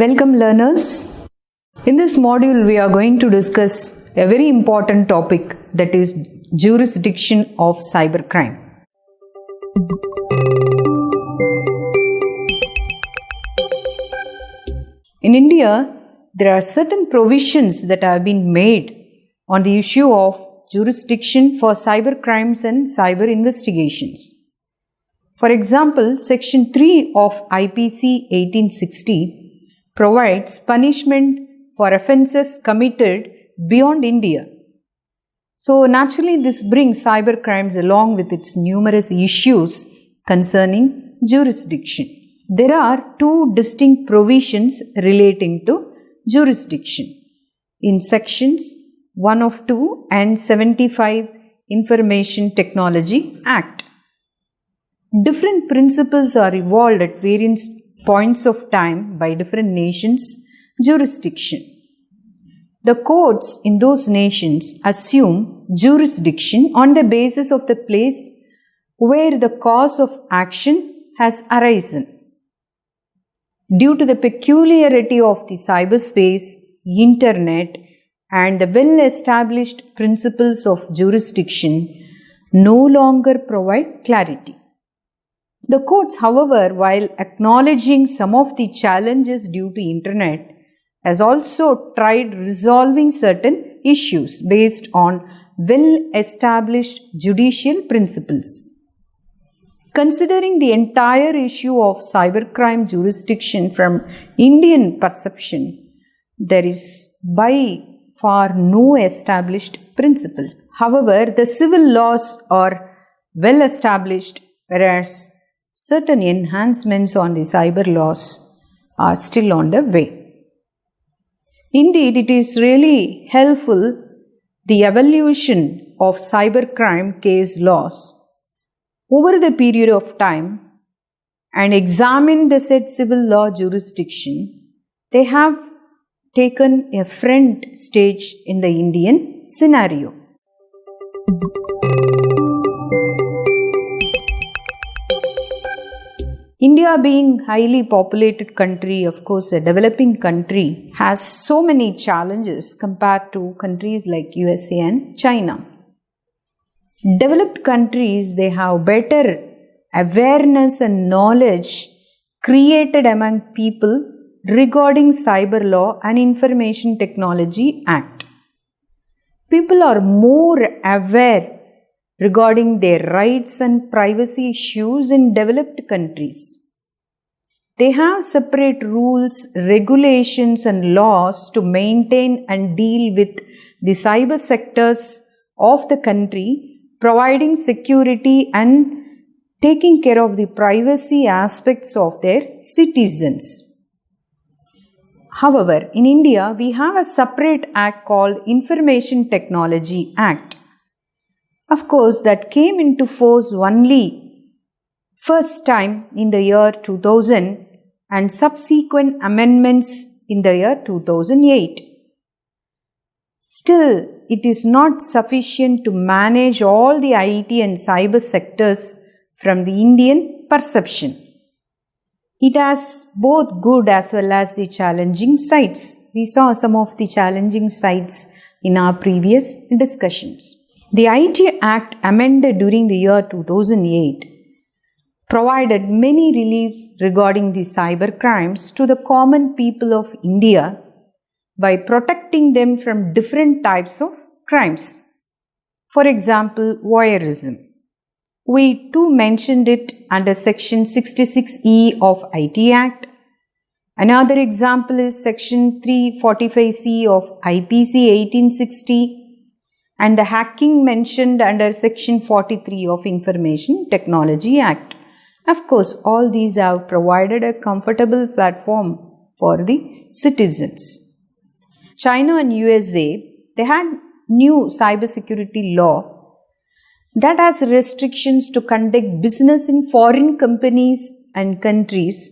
Welcome learners. In this module we are going to discuss a very important topic, that is jurisdiction of cybercrime. In India, there are certain provisions that have been made on the issue of jurisdiction for cybercrimes and cyber investigations. For example, Section 3 of IPC 1860 provides punishment for offences committed beyond India. So naturally this brings cybercrimes along with its numerous issues concerning jurisdiction. There are two distinct provisions relating to jurisdiction in sections 102 and 75 Information Technology Act. Different principles are evolved at various points of time by different nations' jurisdiction. The courts in those nations assume jurisdiction on the basis of the place where the cause of action has arisen. Due to the peculiarity of the cyberspace, internet, and the well-established principles of jurisdiction no longer provide clarity. The courts, however, while acknowledging some of the challenges due to internet, has also tried resolving certain issues based on well-established judicial principles. Considering the entire issue of cybercrime jurisdiction from Indian perception, there is by far no established principles. However, the civil laws are well established, whereas certain enhancements on the cyber laws are still on the way. Indeed, it is really helpful the evolution of cybercrime case laws over the period of time and examine the said civil law jurisdiction. They have taken a front stage in the Indian scenario. India being highly populated country, of course a developing country, has so many challenges compared to countries like USA and China. Developed countries, they have better awareness and knowledge created among people regarding Cyber Law and Information Technology Act. People are more aware regarding their rights and privacy issues in developed countries. They have separate rules, regulations and laws to maintain and deal with the cyber sectors of the country, providing security and taking care of the privacy aspects of their citizens. However, in India, we have a separate act called Information Technology Act. Of course, that came into force only first time in the year 2000 and subsequent amendments in the year 2008. Still, it is not sufficient to manage all the IT and cyber sectors from the Indian perception. It has both good as well as the challenging sides. We saw some of the challenging sides in our previous discussions. The IT Act amended during the year 2008 provided many reliefs regarding the cyber crimes to the common people of India by protecting them from different types of crimes. For example, voyeurism. We too mentioned it under Section 66E of IT Act. Another example is Section 345C of IPC 1860 and the hacking mentioned under Section 43 of Information Technology Act. Of course, all these have provided a comfortable platform for the citizens. China and USA, they had new cybersecurity law that has restrictions to conduct business in foreign companies and countries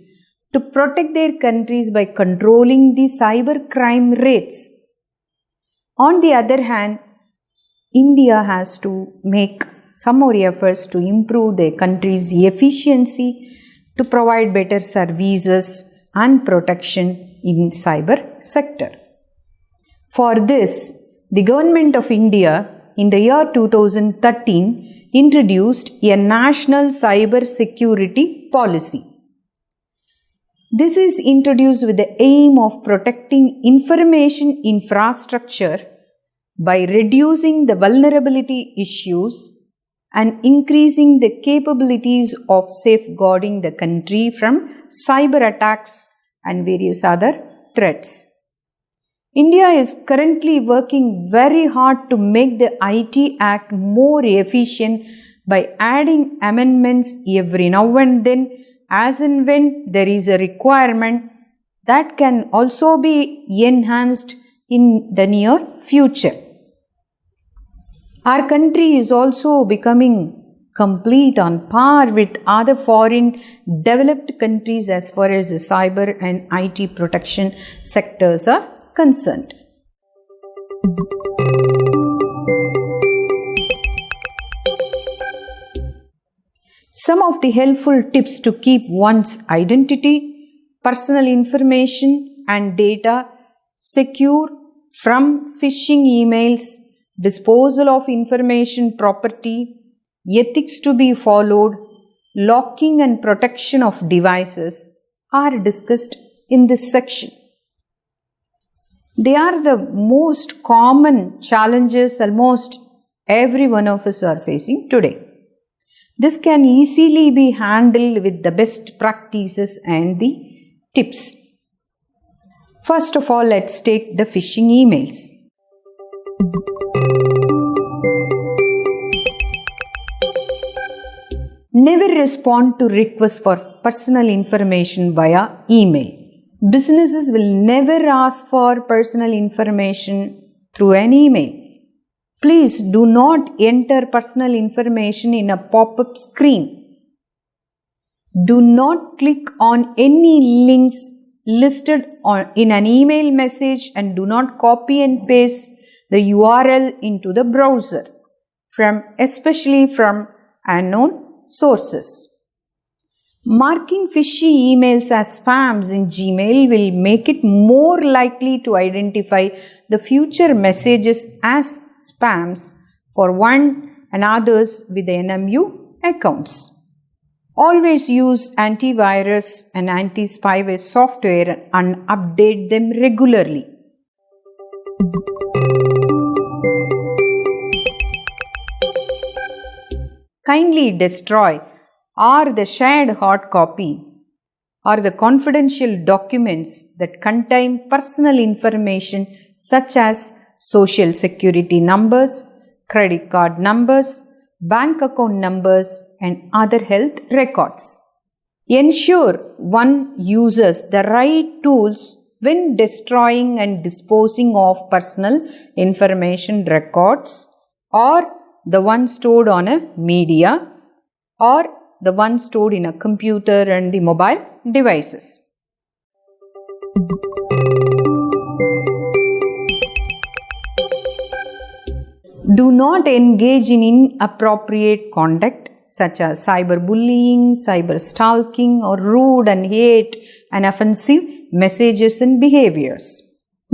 to protect their countries by controlling the cyber crime rates. On the other hand, India has to make some more efforts to improve their country's efficiency to provide better services and protection in cyber sector. For this, the Government of India in the year 2013 introduced a national cyber security policy. This is introduced with the aim of protecting information infrastructure by reducing the vulnerability issues and increasing the capabilities of safeguarding the country from cyber attacks and various other threats. India is currently working very hard to make the IT Act more efficient by adding amendments every now and then, as and when there is a requirement that can also be enhanced in the near future. Our country is also becoming complete on par with other foreign developed countries as far as the cyber and IT protection sectors are concerned. Some of the helpful tips to keep one's identity, personal information and data secure from phishing emails, disposal of information property, ethics to be followed, locking and protection of devices are discussed in this section. They are the most common challenges almost every one of us are facing today. This can easily be handled with the best practices and the tips. First of all, let's take the phishing emails. Never respond to requests for personal information via email. Businesses will never ask for personal information through an email. Please do not enter personal information in a pop-up screen. Do not click on any links listed in an email message and do not copy and paste the URL into the browser, especially from unknown sources. Marking fishy emails as spams in Gmail will make it more likely to identify the future messages as spams for one and others with the NMU accounts. Always use antivirus and anti-spyware software and update them regularly. Kindly destroy or the shared hard copy or the confidential documents that contain personal information such as social security numbers, credit card numbers, bank account numbers, and other health records. Ensure one uses the right tools when destroying and disposing of personal information records, or the one stored on a media, or the one stored in a computer and the mobile devices. Do not engage in inappropriate conduct such as cyberbullying, cyber stalking, or rude and hate and offensive messages and behaviors.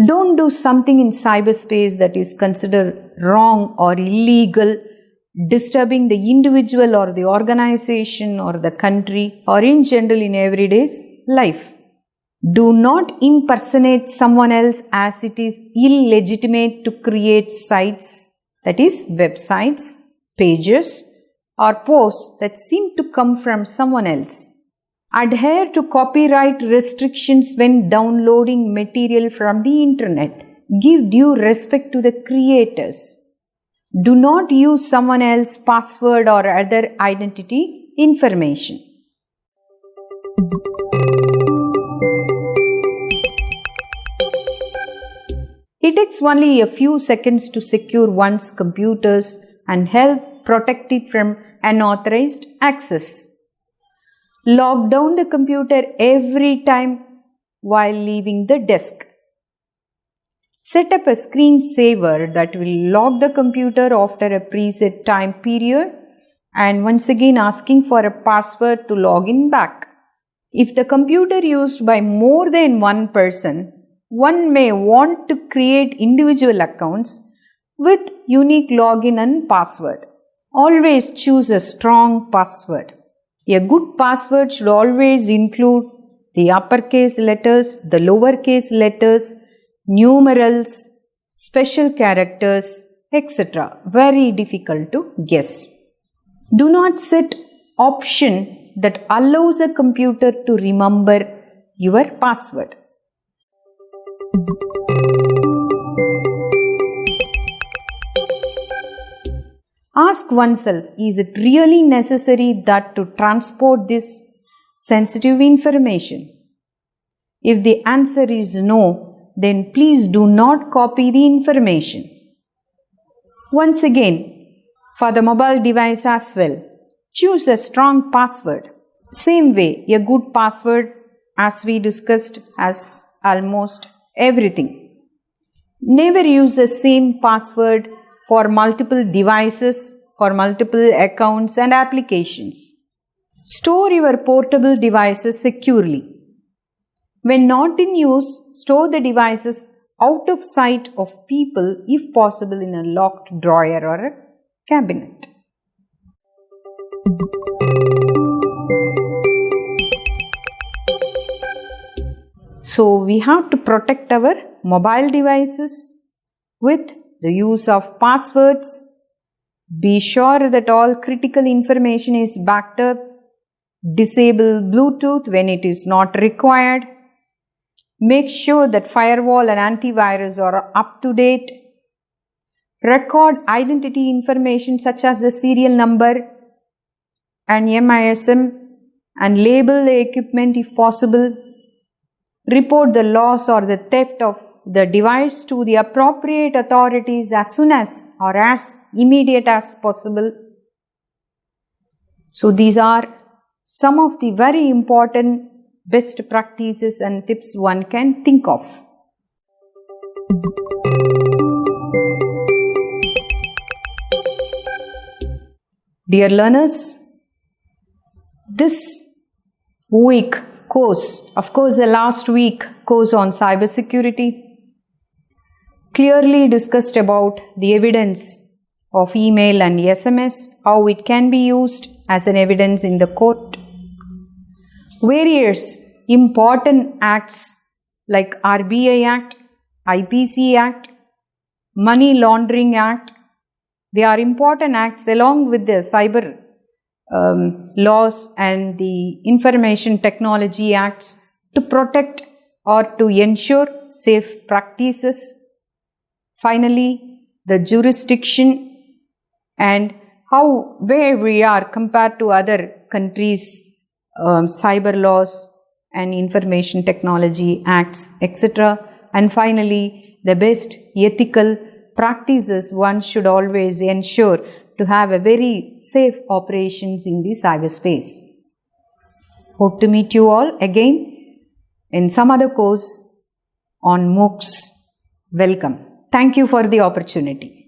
Don't do something in cyberspace that is considered wrong or illegal, disturbing the individual or the organization or the country or in general in everyday's life. Do not impersonate someone else, as it is illegitimate to create sites, that is websites, pages or posts that seem to come from someone else. Adhere to copyright restrictions when downloading material from the internet. Give due respect to the creators. Do not use someone else's password or other identity information. It takes only a few seconds to secure one's computers and help protect it from unauthorized access. Lock down the computer every time while leaving the desk. Set up a screensaver that will lock the computer after a preset time period and once again asking for a password to log in back. If the computer used by more than one person, one may want to create individual accounts with unique login and password. Always choose a strong password. A good password should always include the uppercase letters, the lowercase letters, numerals, special characters, etc. Very difficult to guess. Do not set option that allows a computer to remember your password. Ask oneself, is it really necessary that to transport this sensitive information? If the answer is no, then please do not copy the information. Once again, for the mobile device as well, choose a strong password. Same way, a good password, as we discussed, has almost everything. Never use the same password for multiple devices, for multiple accounts and applications. Store your portable devices securely. When not in use, store the devices out of sight of people, if possible in a locked drawer or a cabinet. So we have to protect our mobile devices with the use of passwords. Be sure that all critical information is backed up. Disable Bluetooth when it is not required. Make sure that firewall and antivirus are up to date. Record identity information such as the serial number and MISM and label the equipment if possible. Report the loss or the theft of the device to the appropriate authorities as soon as or as immediate as possible. So these are some of the very important best practices and tips one can think of. Dear learners, this week course, of course the last week course on cybersecurity, clearly discussed about the evidence of email and SMS, how it can be used as an evidence in the court. Various important acts like RBI Act, IPC Act, Money Laundering Act, they are important acts along with the cyber laws and the Information Technology Acts to protect or to ensure safe practices. Finally, the jurisdiction and where we are compared to other countries' cyber laws and Information Technology Acts, etc. And finally, the best ethical practices one should always ensure to have a very safe operations in the cyberspace. Hope to meet you all again in some other course on MOOCs. Welcome. Thank you for the opportunity.